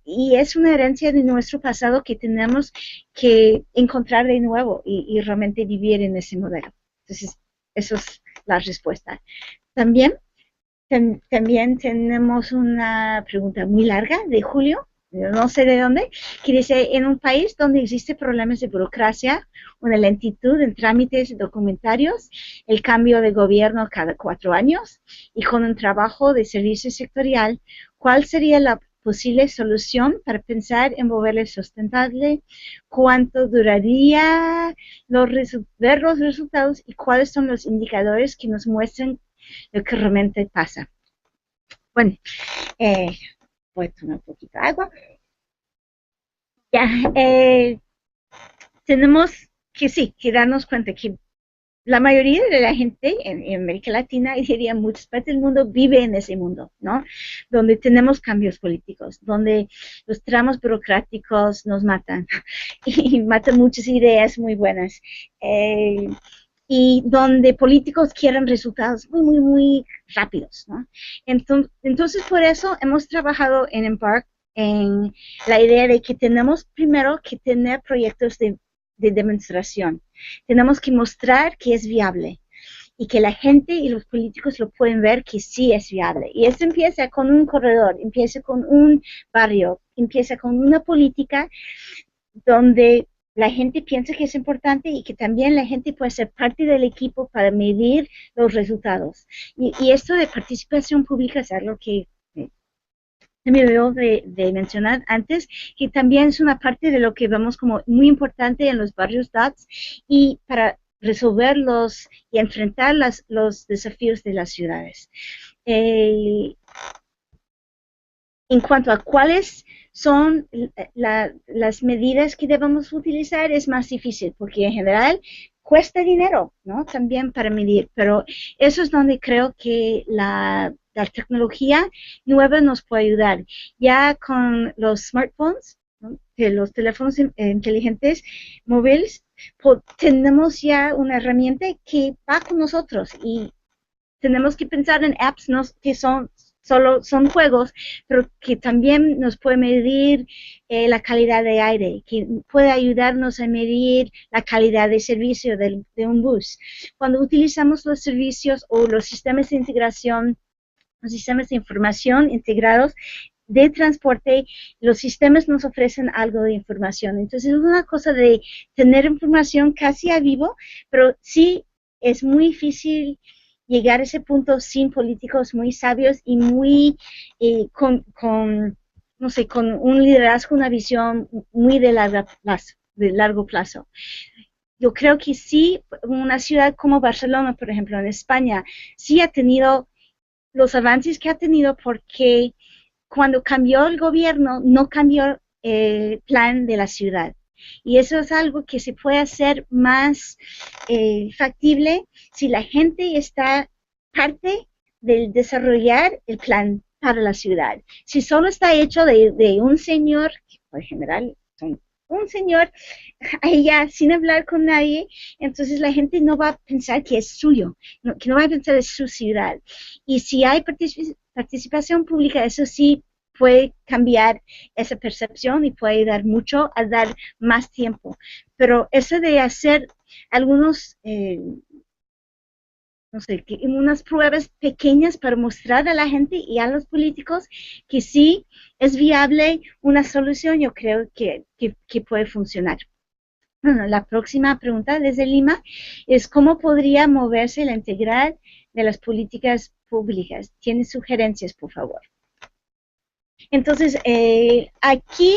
Y es una herencia de nuestro pasado que tenemos que encontrar de nuevo y realmente vivir en ese modelo. Entonces, eso es la respuesta. También tenemos una pregunta muy larga de Julio, no sé de dónde, que dice, en un país donde existe problemas de burocracia, una lentitud en trámites documentarios, el cambio de gobierno cada 4 años y con un trabajo de servicio sectorial, ¿cuál sería la posible solución para pensar en volverle sustentable? ¿Cuánto duraría ver los resultados y cuáles son los indicadores que nos muestran lo que realmente pasa? Bueno, voy a tomar un poquito de agua. Ya, tenemos que sí, que darnos cuenta que la mayoría de la gente en América Latina, y diría muchas partes del mundo, vive en ese mundo, ¿no? Donde tenemos cambios políticos, donde los tramos burocráticos nos matan y matan muchas ideas muy buenas. Y donde políticos quieren resultados muy rápidos, ¿no? Entonces, por eso hemos trabajado en Embark en la idea de que tenemos primero que tener proyectos de demostración. Tenemos que mostrar que es viable. y que la gente y los políticos lo pueden ver que sí es viable. Y eso empieza con un corredor, empieza con un barrio, empieza con una política donde la gente piensa que es importante y que también la gente puede ser parte del equipo para medir los resultados. Y esto de participación pública es algo que se me olvidó de mencionar antes, que también es una parte de lo que vemos como muy importante en los barrios DOTS y para resolverlos y enfrentar los desafíos de las ciudades. En cuanto a cuáles son las medidas que debemos utilizar, es más difícil, porque en general cuesta dinero, ¿no? También para medir, pero eso es donde creo que la tecnología nueva nos puede ayudar. Ya con los smartphones, ¿no? De los teléfonos inteligentes móviles, tenemos ya una herramienta que va con nosotros y tenemos que pensar en apps que solo son juegos, pero que también nos puede medir la calidad de aire, que puede ayudarnos a medir la calidad de servicio de un bus. Cuando utilizamos los servicios o los sistemas de integración, los sistemas de información integrados de transporte, los sistemas nos ofrecen algo de información. Entonces es una cosa de tener información casi a vivo, pero sí es muy difícil llegar a ese punto sin políticos muy sabios y muy no sé, con un liderazgo, una visión muy de largo plazo. Yo creo que sí, una ciudad como Barcelona, por ejemplo, en España, sí ha tenido los avances que ha tenido porque cuando cambió el gobierno, no cambió el plan de la ciudad. Y eso es algo que se puede hacer más factible si la gente está parte del desarrollar el plan para la ciudad. Si solo está hecho de un señor, que por general son un señor, allá sin hablar con nadie, entonces la gente no va a pensar que es suyo, que no va a pensar que es su ciudad. Y si hay participación pública, eso sí puede cambiar esa percepción y puede ayudar mucho a dar más tiempo. Pero eso de hacer algunos, no sé, unas pruebas pequeñas para mostrar a la gente y a los políticos que sí es viable una solución, yo creo que puede funcionar. Bueno, la próxima pregunta desde Lima es ¿cómo podría moverse la integral de las políticas públicas? ¿Tiene sugerencias, por favor? Entonces, aquí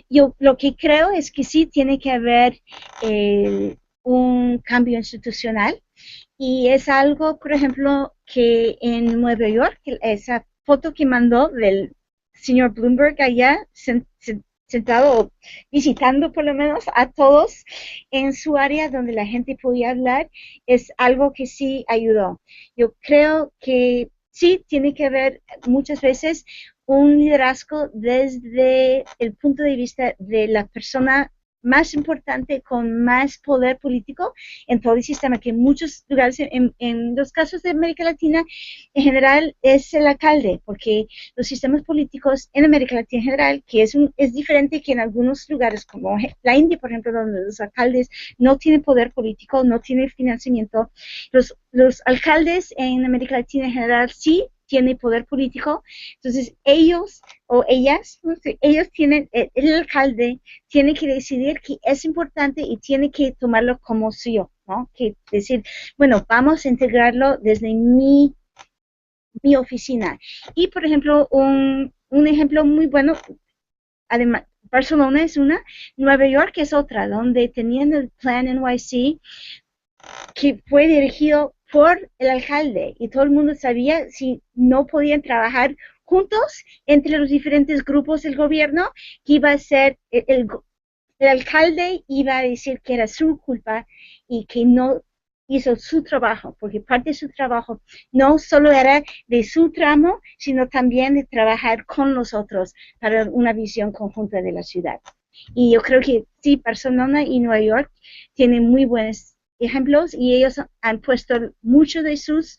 yo lo que creo es que sí tiene que haber un cambio institucional y es algo, por ejemplo, que en Nueva York, esa foto que mandó del señor Bloomberg allá sentado, visitando por lo menos a todos en su área donde la gente podía hablar, es algo que sí ayudó. Yo creo que sí tiene que haber muchas veces un liderazgo desde el punto de vista de la persona más importante con más poder político en todo el sistema, que en muchos lugares, en los casos de América Latina, en general es el alcalde, porque los sistemas políticos en América Latina en general, que es diferente que en algunos lugares como la India, por ejemplo, donde los alcaldes no tienen poder político, no tienen financiamiento, los alcaldes en América Latina en general sí tiene poder político, entonces ellos o ellas, no sé, ellos tienen, el alcalde tiene que decidir que es importante y tiene que tomarlo como suyo, ¿no? Que decir, bueno, vamos a integrarlo desde mi oficina. Y, por ejemplo, un ejemplo muy bueno, además, Barcelona es una, Nueva York es otra, donde tenían el plan NYC que fue dirigido por el alcalde y todo el mundo sabía si no podían trabajar juntos entre los diferentes grupos del gobierno, que iba a ser el alcalde iba a decir que era su culpa y que no hizo su trabajo, porque parte de su trabajo no solo era de su tramo, sino también de trabajar con los otros para una visión conjunta de la ciudad. Y yo creo que sí, Barcelona y Nueva York tienen muy buenos ejemplos y ellos han puesto muchos de sus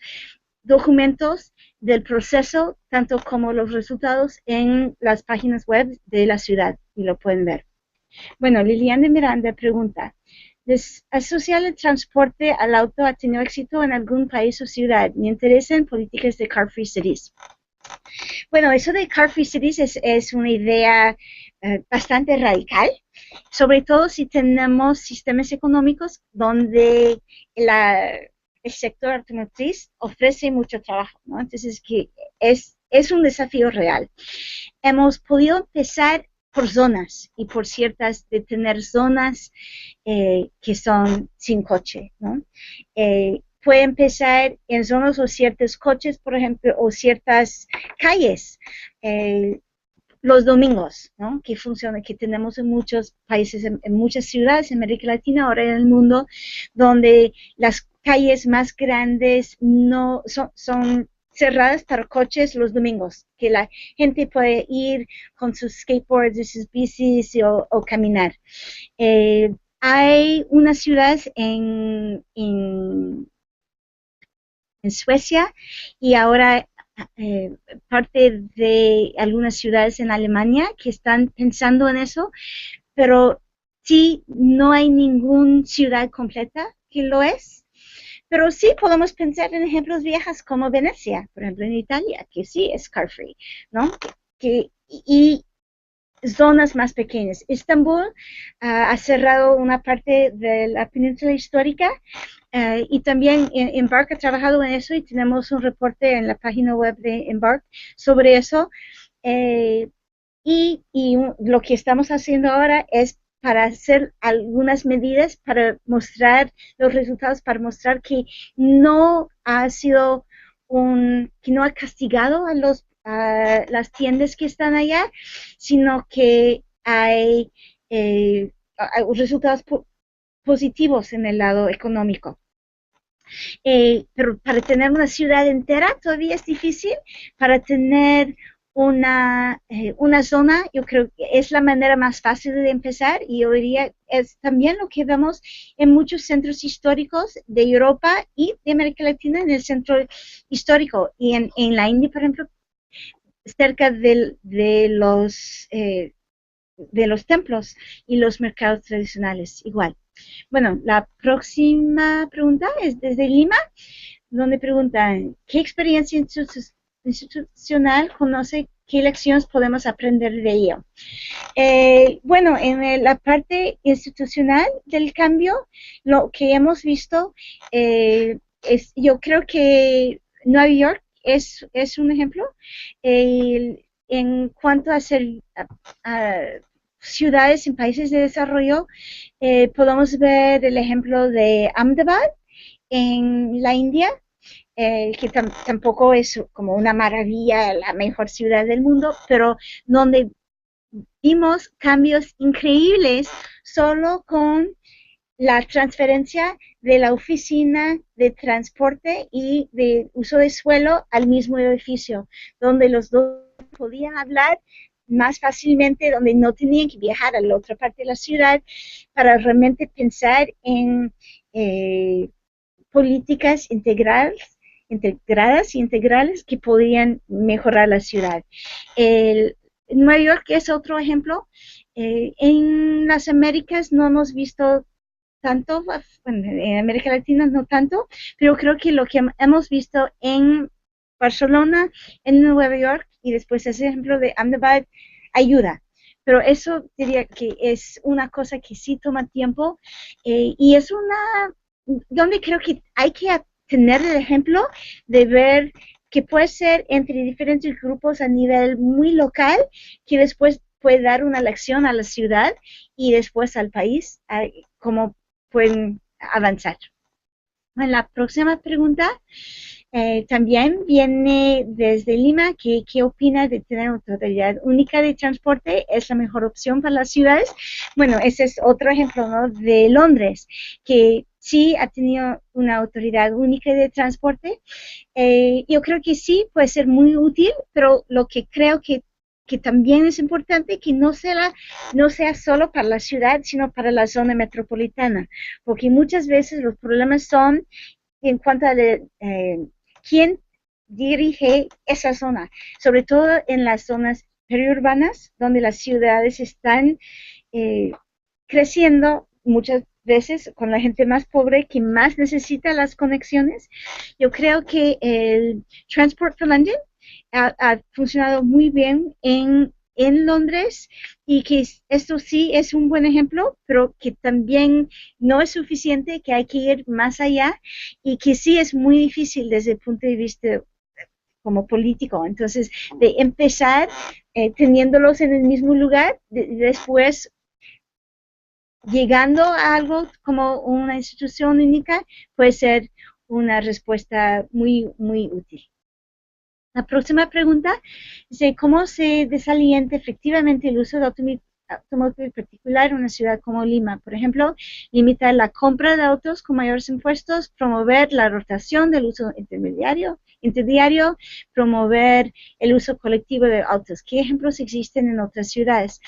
documentos del proceso, tanto como los resultados en las páginas web de la ciudad y lo pueden ver. Bueno, Liliana Miranda pregunta, asociar el transporte al auto ha tenido éxito en algún país o ciudad. Me interesan políticas de Car Free Cities. Bueno, eso de Car Free Cities es una idea bastante radical, sobre todo si tenemos sistemas económicos donde el sector automotriz ofrece mucho trabajo, ¿no? Entonces, que es un desafío real. Hemos podido empezar por zonas y por ciertas, de tener zonas que son sin coche, ¿no? Puede empezar en zonas o ciertos coches, por ejemplo, o ciertas calles, los domingos, ¿no? Que funciona, que tenemos en muchos países, en muchas ciudades, en América Latina, ahora en el mundo, donde las calles más grandes no son cerradas para coches los domingos, que la gente puede ir con sus skateboards y sus bicis o caminar. Hay unas ciudades en Suecia y ahora parte de algunas ciudades en Alemania que están pensando en eso, pero sí, no hay ninguna ciudad completa que lo es. Pero sí podemos pensar en ejemplos viejos como Venecia, por ejemplo en Italia, que sí es car free, ¿no? Y zonas más pequeñas. Estambul ha cerrado una parte de la península histórica y también Embark ha trabajado en eso y tenemos un reporte en la página web de Embark sobre eso. Y lo que estamos haciendo ahora es para hacer algunas medidas para mostrar los resultados, para mostrar que no ha sido que no ha castigado a las tiendas que están allá, sino que hay resultados positivos en el lado económico. Pero para tener una ciudad entera todavía es difícil. Para tener una zona, yo creo que es la manera más fácil de empezar y yo diría es también lo que vemos en muchos centros históricos de Europa y de América Latina en el centro histórico y en la India, por ejemplo, cerca de los templos y los mercados tradicionales, igual. Bueno, la próxima pregunta es desde Lima, donde preguntan, ¿qué experiencia institucional conoce? ¿Qué lecciones podemos aprender de ello? Bueno, en la parte institucional del cambio, lo que hemos visto yo creo que Nueva York es un ejemplo en cuanto a ciudades en países de desarrollo. Podemos ver el ejemplo de Ahmedabad en la India, que tampoco es como una maravilla, la mejor ciudad del mundo, pero donde vimos cambios increíbles solo con la transferencia de la oficina de transporte y de uso de suelo al mismo edificio, donde los dos podían hablar más fácilmente, donde no tenían que viajar a la otra parte de la ciudad para realmente pensar en políticas integradas y integrales que podían mejorar la ciudad. Nueva York es otro ejemplo. En las Américas no hemos visto tanto, bueno, en América Latina no tanto, pero creo que lo que hemos visto en Barcelona, en Nueva York y después ese ejemplo de Ahmedabad ayuda. Pero eso diría que es una cosa que sí toma tiempo y es donde creo que hay que tener el ejemplo de ver que puede ser entre diferentes grupos a nivel muy local, que después puede dar una lección a la ciudad y después al país, cómo pueden avanzar. Bueno, la próxima pregunta también viene desde Lima. ¿Qué opina de tener una autoridad única de transporte? ¿Es la mejor opción para las ciudades? Bueno, ese es otro ejemplo, ¿no? De Londres, que sí ha tenido una autoridad única de transporte. Yo creo que sí puede ser muy útil, pero lo que creo que también es importante que no sea solo para la ciudad, sino para la zona metropolitana, porque muchas veces los problemas son en cuanto a quién dirige esa zona, sobre todo en las zonas periurbanas, donde las ciudades están creciendo, muchas veces con la gente más pobre que más necesita las conexiones. Yo creo que el Transport for London ha funcionado muy bien en Londres y que esto sí es un buen ejemplo, pero que también no es suficiente, que hay que ir más allá y que sí es muy difícil desde el punto de vista como político. Entonces, de empezar teniéndolos en el mismo lugar, después llegando a algo como una institución única, puede ser una respuesta muy, muy útil. La próxima pregunta dice, ¿cómo se desalienta efectivamente el uso de automóvil particular en una ciudad como Lima? Por ejemplo, limitar la compra de autos con mayores impuestos, promover la rotación del uso interdiario, promover el uso colectivo de autos. ¿Qué ejemplos existen en otras ciudades?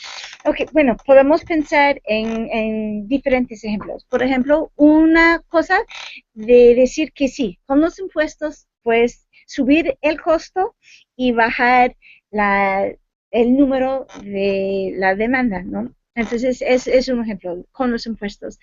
Ok, bueno, podemos pensar en diferentes ejemplos. Por ejemplo, una cosa de decir que sí, con los impuestos, pues subir el costo y bajar el número de la demanda, ¿no? Entonces, es un ejemplo con los impuestos.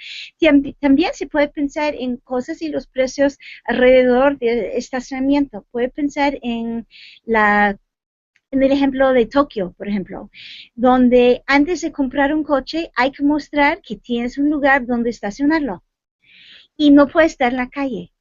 También se puede pensar en cosas y los precios alrededor del estacionamiento. Puede pensar en el ejemplo de Tokio, por ejemplo, donde antes de comprar un coche hay que mostrar que tienes un lugar donde estacionarlo y no puede estar en la calle.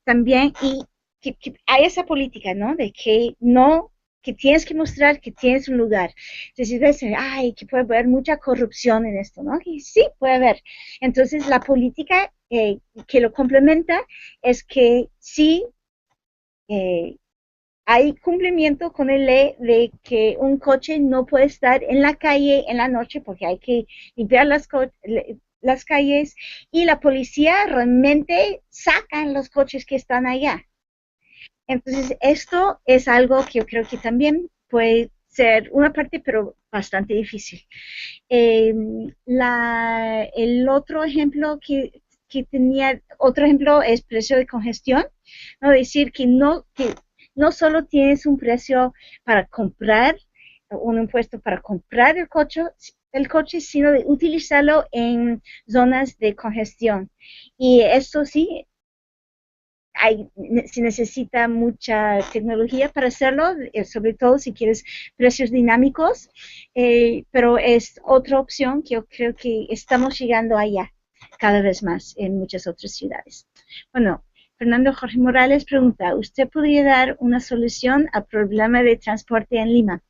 También, y que hay esa política, ¿no? De que no, que tienes que mostrar que tienes un lugar. Entonces, ves, ay, que puede haber mucha corrupción en esto, ¿no? Y sí, puede haber. Entonces, la política que lo complementa es que sí hay cumplimiento con el ley de que un coche no puede estar en la calle en la noche porque hay que limpiar las calles y la policía realmente saca los coches que están allá. Entonces, esto es algo que yo creo que también puede ser una parte, pero bastante difícil. El otro ejemplo que tenía, otro ejemplo es precio de congestión, ¿no? Decir que no solo tienes un precio para comprar, un impuesto para comprar el coche, sino de utilizarlo en zonas de congestión. Y esto sí, se necesita mucha tecnología para hacerlo, sobre todo si quieres precios dinámicos, pero es otra opción que yo creo que estamos llegando allá cada vez más en muchas otras ciudades. Bueno, Fernando Jorge Morales pregunta, ¿usted podría dar una solución al problema de transporte en Lima?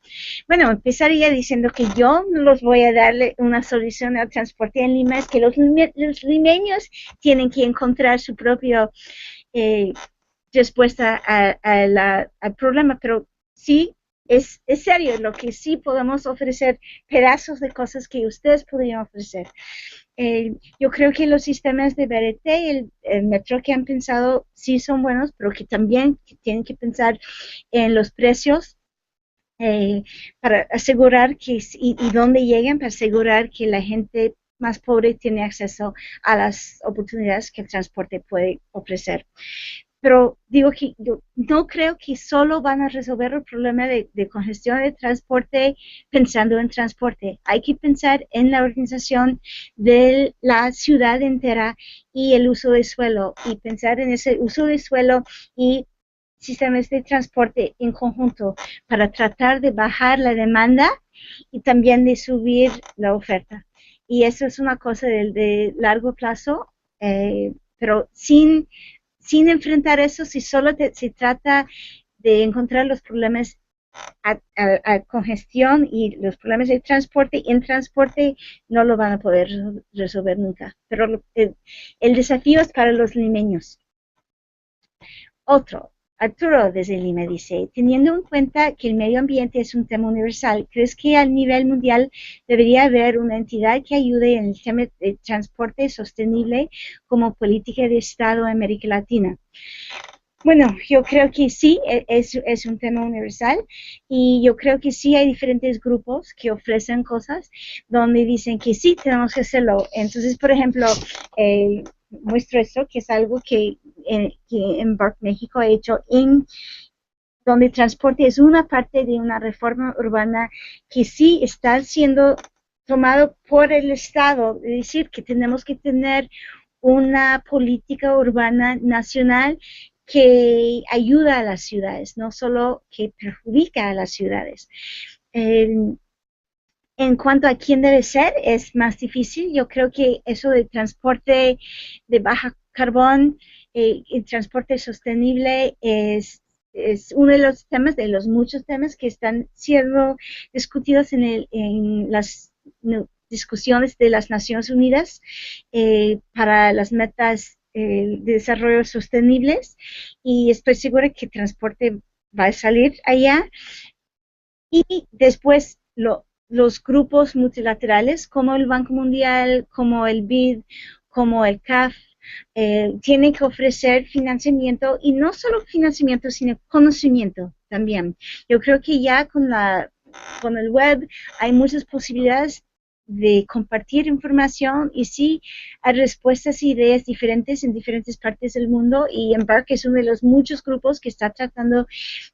Bueno, empezaría diciendo que yo no los voy a darle una solución al transporte en Lima, es que los limeños tienen que encontrar su propio eh, respuesta al problema, pero sí es serio, lo que sí podemos ofrecer pedazos de cosas que ustedes podrían ofrecer. Yo creo que los sistemas de BRT y el metro que han pensado sí son buenos, pero que también tienen que pensar en los precios para asegurar que y dónde lleguen, para asegurar que la gente más pobre tiene acceso a las oportunidades que el transporte puede ofrecer. Pero digo que yo no creo que solo van a resolver el problema de congestión de transporte pensando en transporte. Hay que pensar en la organización de la ciudad entera y el uso de suelo y pensar en ese uso de suelo y sistemas de transporte en conjunto para tratar de bajar la demanda y también de subir la oferta. Y eso es una cosa de largo plazo, pero sin enfrentar eso, si solo se trata de encontrar los problemas a congestión y los problemas de transporte, en transporte no lo van a poder resolver nunca. Pero el desafío es para los limeños. Otro, Arturo desde Lima dice, teniendo en cuenta que el medio ambiente es un tema universal, ¿crees que a nivel mundial debería haber una entidad que ayude en el tema de transporte sostenible como política de Estado en América Latina? Bueno, yo creo que sí, es un tema universal y yo creo que sí hay diferentes grupos que ofrecen cosas donde dicen que sí, tenemos que hacerlo. Entonces, por ejemplo, muestro esto, que es algo que Embark México ha hecho donde el transporte es una parte de una reforma urbana que sí está siendo tomado por el Estado, es decir, que tenemos que tener una política urbana nacional que ayuda a las ciudades, no solo que perjudica a las ciudades. En cuanto a quién debe ser, es más difícil. Yo creo que eso de transporte de baja carbón y transporte sostenible es uno de los temas, de los muchos temas que están siendo discutidos en las discusiones de las Naciones Unidas para las metas de desarrollo sostenibles, y estoy segura que transporte va a salir allá. Y después los grupos multilaterales como el Banco Mundial, como el BID, como el CAF, tienen que ofrecer financiamiento, y no solo financiamiento, sino conocimiento también. Yo creo que ya con el web hay muchas posibilidades de compartir información, y sí hay respuestas e ideas diferentes en diferentes partes del mundo, y Embark es uno de los muchos grupos que está tratando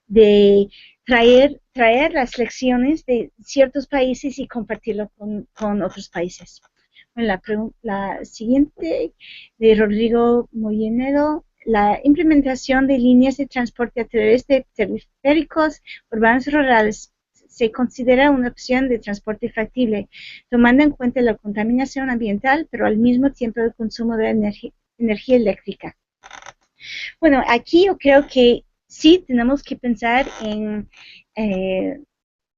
de traer las lecciones de ciertos países y compartirlo con otros países. Bueno, la siguiente, de Rodrigo Moyenedo: la implementación de líneas de transporte a través de periféricos urbanos y rurales se considera una opción de transporte factible, tomando en cuenta la contaminación ambiental, pero al mismo tiempo el consumo de energía eléctrica. Bueno, aquí yo creo que sí tenemos que pensar en el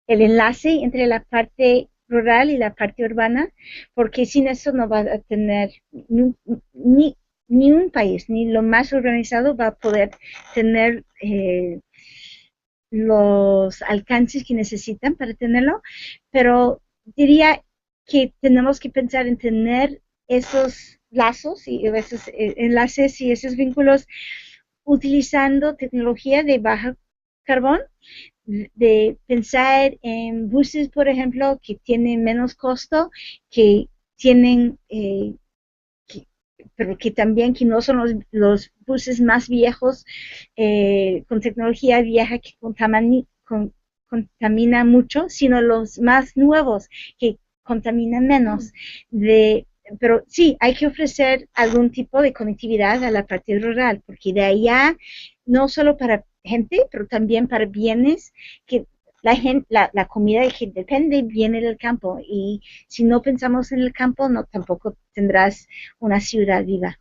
enlace entre la parte rural y la parte urbana, porque sin eso no va a tener ni un país, ni lo más organizado va a poder tener los alcances que necesitan para tenerlo. Pero diría que tenemos que pensar en tener esos lazos y esos enlaces y esos vínculos utilizando tecnología de baja carbón, de pensar en buses, por ejemplo, que tienen menos costo, que tienen, pero que también que no son los buses más viejos, con tecnología vieja que contamina mucho, sino los más nuevos que contaminan menos. Pero sí, hay que ofrecer algún tipo de conectividad a la parte rural, porque de allá, no solo para gente, pero también para bienes, que la comida de que depende viene del campo, y si no pensamos en el campo, no tampoco tendrás una ciudad viva.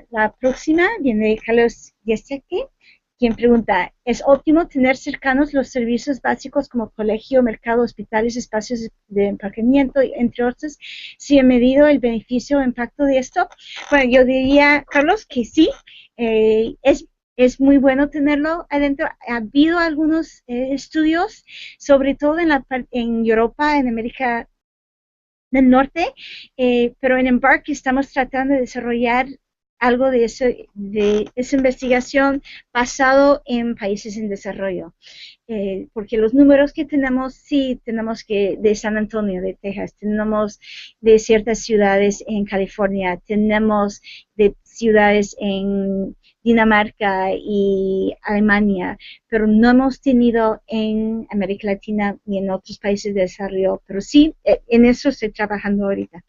La próxima viene de Carlos Yeseque, quien pregunta: ¿es óptimo tener cercanos los servicios básicos como colegio, mercado, hospitales, espacios de emparcamiento, entre otros? ¿Si he medido el beneficio o impacto de esto? Bueno, yo diría, Carlos, que sí, es muy bueno tenerlo adentro. Ha habido algunos estudios, sobre todo en Europa, en América del Norte, pero en Embark estamos tratando de desarrollar algo de esa investigación basado en países en desarrollo, porque los números que tenemos, sí, tenemos que de San Antonio, de Texas, tenemos de ciertas ciudades en California, tenemos de ciudades en Dinamarca y Alemania, pero no hemos tenido en América Latina ni en otros países de desarrollo, pero sí, en eso estoy trabajando ahorita.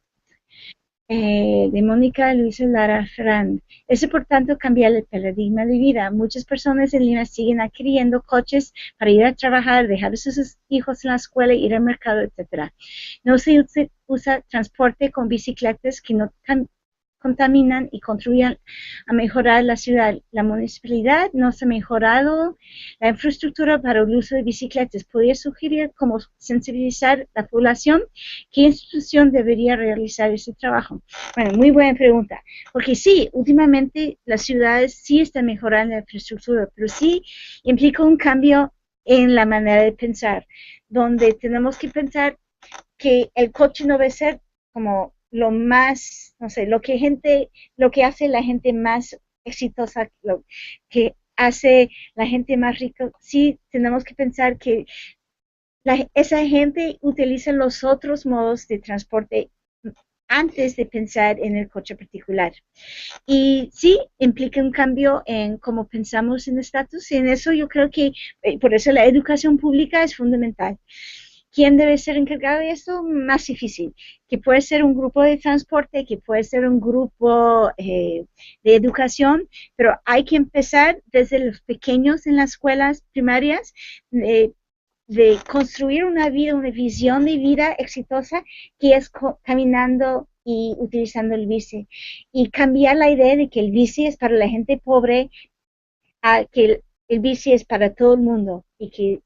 De Mónica Luisa Lara Ferran: es importante cambiar el paradigma de vida. Muchas personas en Lima siguen adquiriendo coches para ir a trabajar, dejar a sus hijos en la escuela, ir al mercado, etcétera. No se usa transporte con bicicletas que no contaminan y contribuyen a mejorar la ciudad. La municipalidad no se ha mejorado la infraestructura para el uso de bicicletas. ¿Podría sugerir cómo sensibilizar a la población? ¿Qué institución debería realizar ese trabajo? Bueno, muy buena pregunta, porque sí, últimamente las ciudades sí están mejorando la infraestructura, pero sí implica un cambio en la manera de pensar, donde tenemos que pensar que el coche no debe ser como lo más, no sé, lo que hace la gente más exitosa, lo que hace la gente más rica. Sí, tenemos que pensar que esa gente utiliza los otros modos de transporte antes de pensar en el coche particular. Y sí, implica un cambio en cómo pensamos en estatus, y en eso yo creo que por eso la educación pública es fundamental. ¿Quién debe ser encargado de eso? Más difícil. Que puede ser un grupo de transporte, que puede ser un grupo de educación, pero hay que empezar desde los pequeños en las escuelas primarias, de construir una vida, una visión de vida exitosa que es caminando y utilizando el bici. Y cambiar la idea de que el bici es para la gente pobre, a que el bici es para todo el mundo y que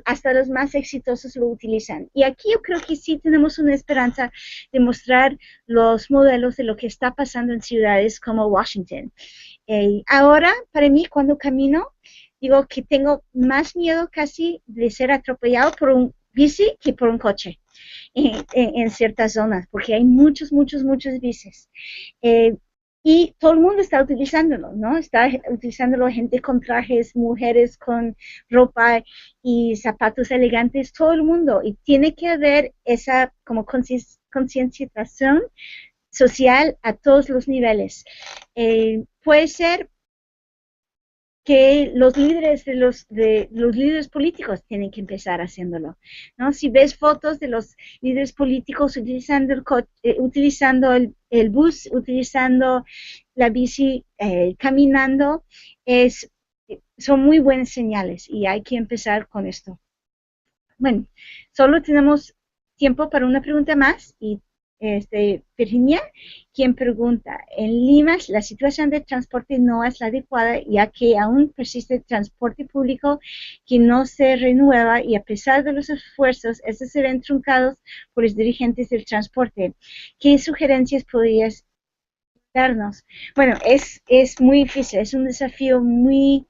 hasta los más exitosos lo utilizan. Y aquí yo creo que sí tenemos una esperanza de mostrar los modelos de lo que está pasando en ciudades como Washington. Ahora, para mí, cuando camino, digo que tengo más miedo casi de ser atropellado por un bici que por un coche en ciertas zonas, porque hay muchos bicis. Eh, y todo el mundo está utilizándolo, ¿no? Está utilizándolo gente con trajes, mujeres con ropa y zapatos elegantes, todo el mundo. Y tiene que haber esa como concienciación social a todos los niveles. Puede ser que los líderes los líderes políticos tienen que empezar haciéndolo, ¿no? Si ves fotos de los líderes políticos utilizando utilizando el bus, utilizando la bici, caminando, son muy buenas señales y hay que empezar con esto. Bueno, solo tenemos tiempo para una pregunta más y Virginia, quien pregunta, en Lima la situación de transporte no es la adecuada ya que aún persiste transporte público que no se renueva y a pesar de los esfuerzos, estos se ven truncados por los dirigentes del transporte. ¿Qué sugerencias podrías darnos? Bueno, es muy difícil, es un desafío muy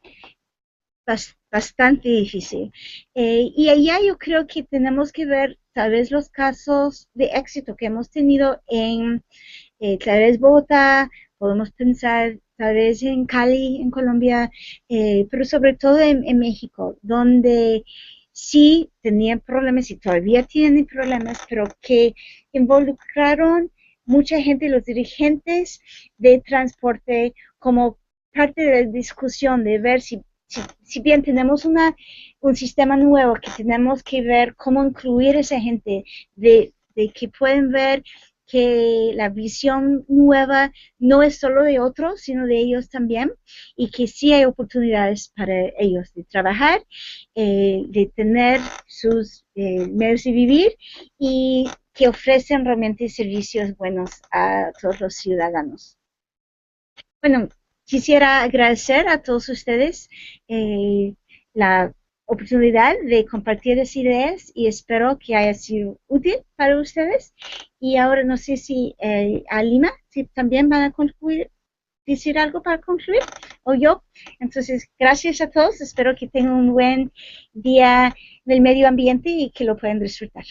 bastante difícil. Y allá yo creo que tenemos que ver tal vez los casos de éxito que hemos tenido en tal vez Bogotá, podemos pensar tal vez en Cali, en Colombia, pero sobre todo en México, donde sí tenían problemas y todavía tienen problemas, pero que involucraron mucha gente, los dirigentes de transporte, como parte de la discusión de ver si bien tenemos un sistema nuevo que tenemos que ver cómo incluir a esa gente, de que pueden ver que la visión nueva no es solo de otros, sino de ellos también, y que sí hay oportunidades para ellos de trabajar, de tener sus medios de vivir y que ofrecen realmente servicios buenos a todos los ciudadanos. Bueno, quisiera agradecer a todos ustedes la oportunidad de compartir las ideas y espero que haya sido útil para ustedes. Y ahora no sé si a Lima, si también van a concluir, decir algo para concluir, o yo. Entonces, gracias a todos. Espero que tengan un buen día del medio ambiente y que lo puedan disfrutar.